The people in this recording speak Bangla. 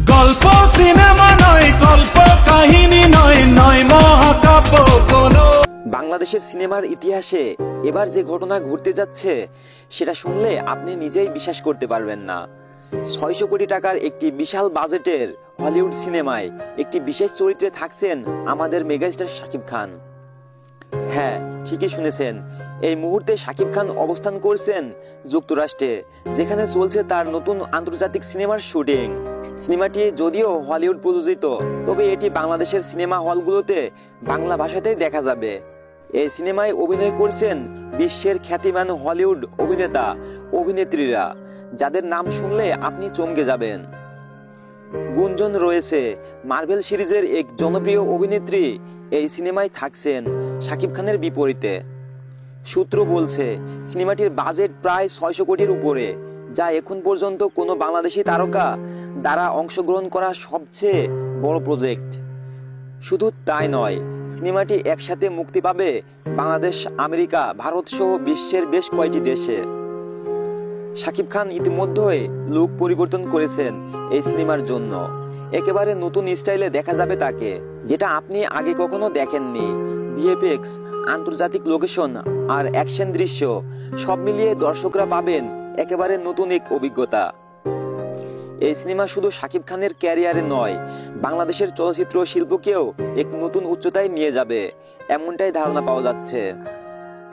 গল্প সিনেমা নয়, গল্প কাহিনী নয়, নয় মহাকাব্য কোনো। বাংলাদেশের সিনেমার ইতিহাসে এবার যে ঘটনা ঘটতে যাচ্ছে সেটা শুনলে আপনি নিজেই বিশ্বাস করতে পারবেন না। 600 কোটি টাকার একটি বিশাল বাজেটের হলিউড সিনেমায় একটি বিশেষ চরিত্রে থাকছেন আমাদের মেগাস্টার শাকিব খান। হ্যাঁ, ঠিকই শুনেছেন, এই মুহূর্তে শাকিব খান অবস্থান করছেন যুক্তরাষ্ট্রে, যেখানে চলছে তার নতুন আন্তর্জাতিক সিনেমার শুটিং। সিনেমাটি যদিও হলিউড প্রযোজিত, তবে এটি বাংলাদেশের সিনেমা হলগুলোতে বাংলা ভাষাতেই দেখা যাবে। এই সিনেমায় অভিনয় করছেন বিশ্বের খ্যাতিমান হলিউড অভিনেতা অভিনেত্রীরা, যাদের নাম শুনলে আপনি চমকে যাবেন। গুঞ্জন রয়েছে মার্ভেল সিরিজের এক জনপ্রিয় অভিনেত্রী এই সিনেমায় থাকছেন শাকিব খানের বিপরীতে। সূত্র বলছে সিনেমাটির বাজেট প্রায় 600 কোটির উপরে, যা এখন পর্যন্ত কোনো বাংলাদেশি তারকা দ্বারা অংশগ্রহণ করা সবচেয়ে বড় প্রজেক্ট। শুধু তাই নয়, সিনেমাটি একসাথে মুক্তি পাবে বাংলাদেশ, আমেরিকা, ভারত সহ বিশ্বের বেশ কয়েকটি দেশে। শাকিব খান ইতিমধ্যেই লুক পরিবর্তন করেছেন এই সিনেমার জন্য। একেবারে নতুন স্টাইলে দেখা যাবে তাকে, যেটা আপনি আগে কখনো দেখেননি। ভিএফএক্স, আন্তর্জাতিক লোকেশন আর অ্যাকশন দৃশ্য সব মিলিয়ে দর্শকরা পাবেন একেবারে নতুন এক অভিজ্ঞতা। এই সিনেমা শুধু শাকিব খানের ক্যারিয়ারে নয়, বাংলাদেশের চলচ্চিত্র শিল্পকেও এক নতুন উচ্চতায় নিয়ে যাবে, এমনটাই ধারণা পাওয়া যাচ্ছে।